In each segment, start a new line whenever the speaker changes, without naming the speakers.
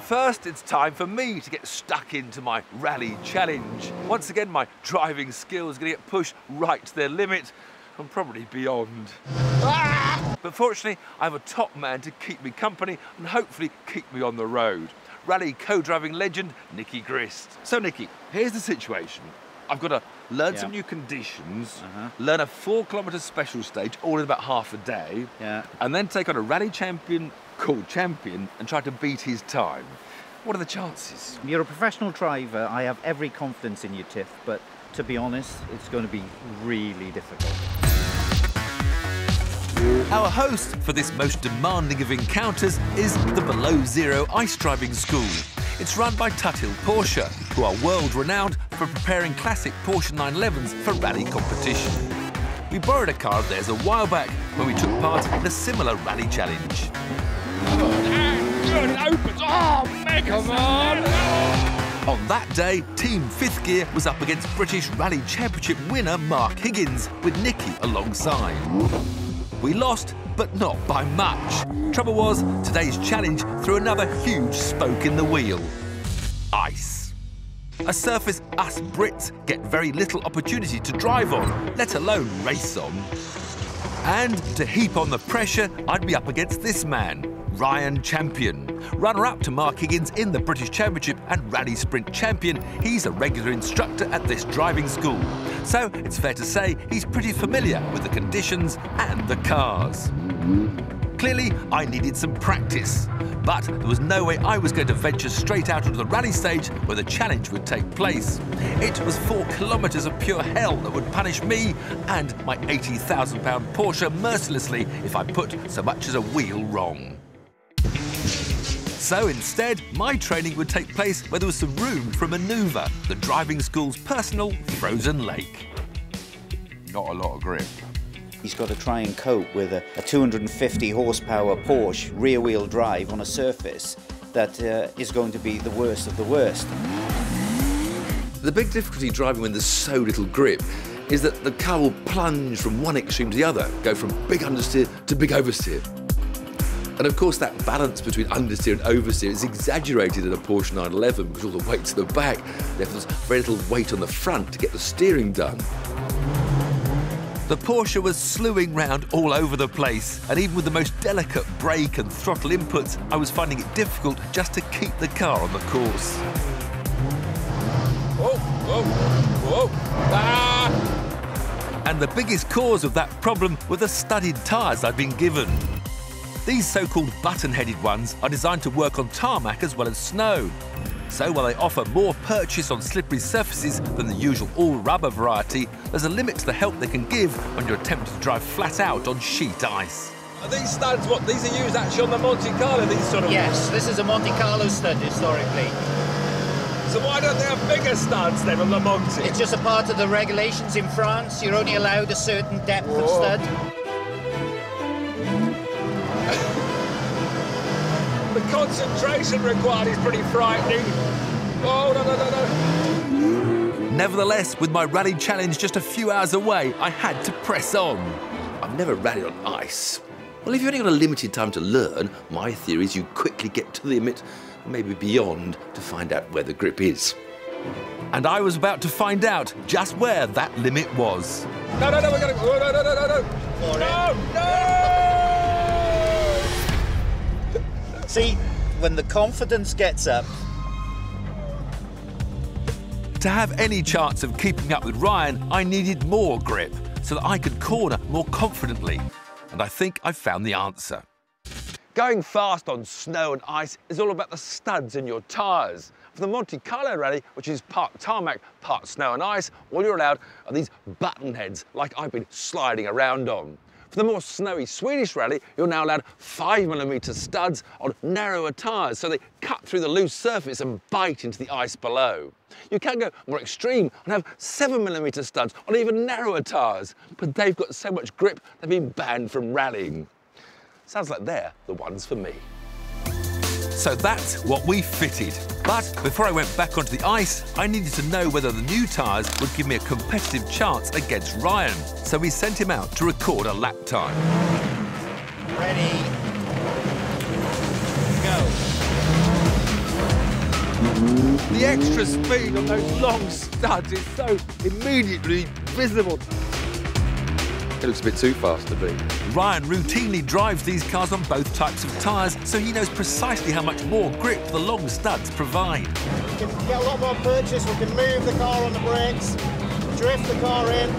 first, it's time for me to get stuck into my rally challenge. Once again, my driving skills are going to get pushed right to their limit and probably beyond. But fortunately, I have a top man to keep me company and hopefully keep me on the road. Rally co-driving legend, Nicky Grist. So Nicky, here's the situation. I've got to learn some new conditions, learn a 4-kilometre special stage all in about half a day, and then take on a rally champion called Champion and try to beat his time. What are the chances?
You're a professional driver. I have every confidence in you, Tiff, but to be honest, it's going to be really difficult.
Our host for this most demanding of encounters is the Below Zero Ice Driving School. It's run by Tuthill Porsche, who are world-renowned for preparing classic Porsche 911s for rally competition. We borrowed a car of theirs a while back when we took part in a similar rally challenge.
It opens. Oh, mega! Come on!
On that day, Team 5th Gear was up against British Rally Championship winner Mark Higgins, with Nicky alongside. We lost, but not by much. Trouble was, today's challenge threw another huge spoke in the wheel. Ice. A surface us Brits get very little opportunity to drive on, let alone race on. And to heap on the pressure, I'd be up against this man, Ryan Champion. Runner-up to Mark Higgins in the British Championship and Rally Sprint Champion, he's a regular instructor at this driving school. So it's fair to say he's pretty familiar with the conditions and the cars. Clearly, I needed some practice, but there was no way I was going to venture straight out onto the rally stage where the challenge would take place. It was 4 kilometres of pure hell that would punish me and my £80,000 Porsche mercilessly if I put so much as a wheel wrong. So instead, my training would take place where there was some room for a manoeuvre, the driving school's personal frozen lake.
Not a lot of grip.
He's got to try and cope with a 250 horsepower Porsche rear-wheel drive on a surface that is going to be the worst of the worst.
The big difficulty driving when there's so little grip is that the car will plunge from one extreme to the other, go from big understeer to big oversteer. And of course that balance between understeer and oversteer is exaggerated in a Porsche 911 because all the weight's at the back, therefore there's very little weight on the front to get the steering done.
The Porsche was slewing round all over the place, and even with the most delicate brake and throttle inputs, I was finding it difficult just to keep the car on the course.
Whoa, whoa, whoa. Ah!
And the biggest cause of that problem were the studded tyres I'd been given. These so-called button-headed ones are designed to work on tarmac as well as snow. So while they offer more purchase on slippery surfaces than the usual all-rubber variety, there's a limit to the help they can give when you're attempting to drive flat out on sheet ice.
Are these studs, what, these are used actually on the Monte Carlo, these sort of...
Yes, this is a Monte Carlo stud historically.
So why don't they have bigger studs then on the Monte?
It's just a part of the regulations in France. You're only allowed a certain depth of stud.
The concentration required is pretty frightening. Oh, no, no, no, no.
Nevertheless, with my rally challenge just a few hours away, I had to press on.
I've never rallied on ice. Well, if you've only got a limited time to learn, my theory is you quickly get to the limit, maybe beyond, to find out where the grip is.
And I was about to find out just where that limit was.
No, no, no, we're going to... Oh, no, no, no, no, no. No, no!
See, when the confidence gets up...
To have any chance of keeping up with Ryan, I needed more grip so that I could corner more confidently. And I think I found the answer.
Going fast on snow and ice is all about the studs in your tyres. For the Monte Carlo rally, which is part tarmac, part snow and ice, all you're allowed are these button heads like I've been sliding around on. For the more snowy Swedish rally, you're now allowed 5mm studs on narrower tyres, so they cut through the loose surface and bite into the ice below. You can go more extreme and have 7mm studs on even narrower tyres, but they've got so much grip they've been banned from rallying. Sounds like they're the ones for me.
So that's what we fitted. But before I went back onto the ice, I needed to know whether the new tyres would give me a competitive chance against Ryan. So we sent him out to record a lap time.
Ready, go.
The extra speed on those long studs is so immediately visible.
It looks a bit too fast to beat.
Ryan routinely drives these cars on both types of tyres, so he knows precisely how much more grip the long studs provide.
We can get a lot more purchase, we can move the car on the brakes, drift the car in.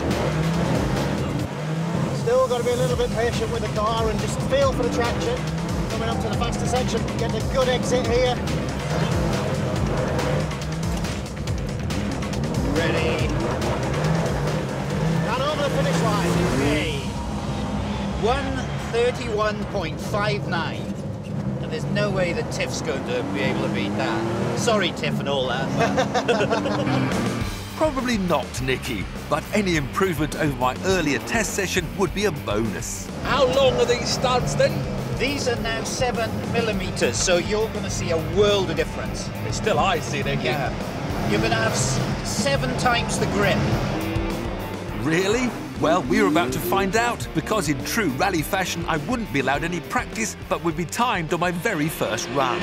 Still got to be a little bit patient with the car and just feel for the traction. Coming up to the faster section, get a good exit here. Ready. And over the finish line.
Hey. 1:31.59. And there's no way that Tiff's going to be able to beat that. Sorry, Tiff and all that.
Probably not, Nicky, but any improvement over my earlier test session would be a bonus.
How long are these studs then?
These are now 7mm, so you're going to see a world of difference.
It's still icy, Nicky.
Yeah. You're going to have 7 times the grip.
Really? Well, we were about to find out, because in true rally fashion, I wouldn't be allowed any practice, but would be timed on my very first run.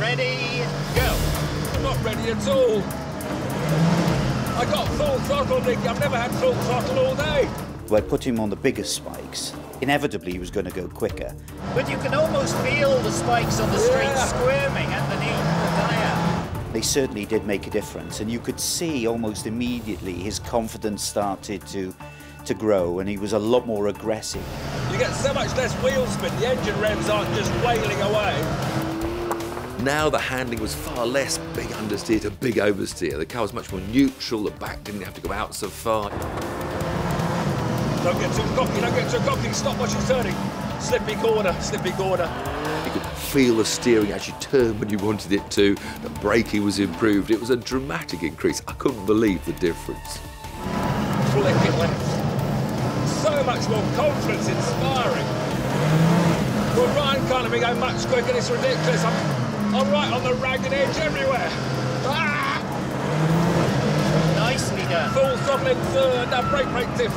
Ready, go.
I'm not ready at all. I got full throttle, Nicky. I've never had full throttle all day.
Well, I put him on the biggest spikes. Inevitably, he was going to go quicker. But you can almost feel the spikes on the street squirming underneath the tyre. They certainly did make a difference, and you could see almost immediately his confidence started to grow, and he was a lot more aggressive.
You get so much less wheel spin, the engine revs aren't just wailing away.
Now the handling was far less big understeer to big oversteer. The car was much more neutral, the back didn't have to go out so far.
Don't get too cocky, don't get too cocky, stop what she's turning. Slippy corner, slippy corner.
You could feel the steering as you turned when you wanted it to. The braking was improved. It was a dramatic increase. I couldn't believe the difference.
Flick it left. So much more confidence inspiring. Well, Ryan can't be going much quicker, it's ridiculous. I'm right on the ragged edge everywhere. Ah!
Nicely done.
Full throttle in third, now brake, Tiff.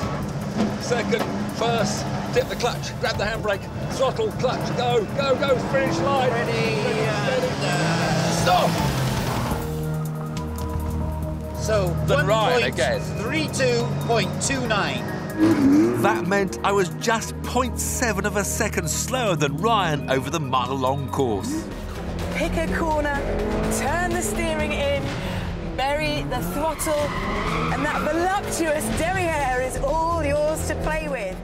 Second, first, tip the clutch, grab the handbrake, throttle, clutch, go, finish line.
Ready,
stop!
So,
Then Ryan again.
1.32.29.
That meant I was just 0.7 of a second slower than Ryan over the mile-long course.
Pick a corner, turn the steering in, bury the throttle, and that voluptuous derriere is all yours to play with.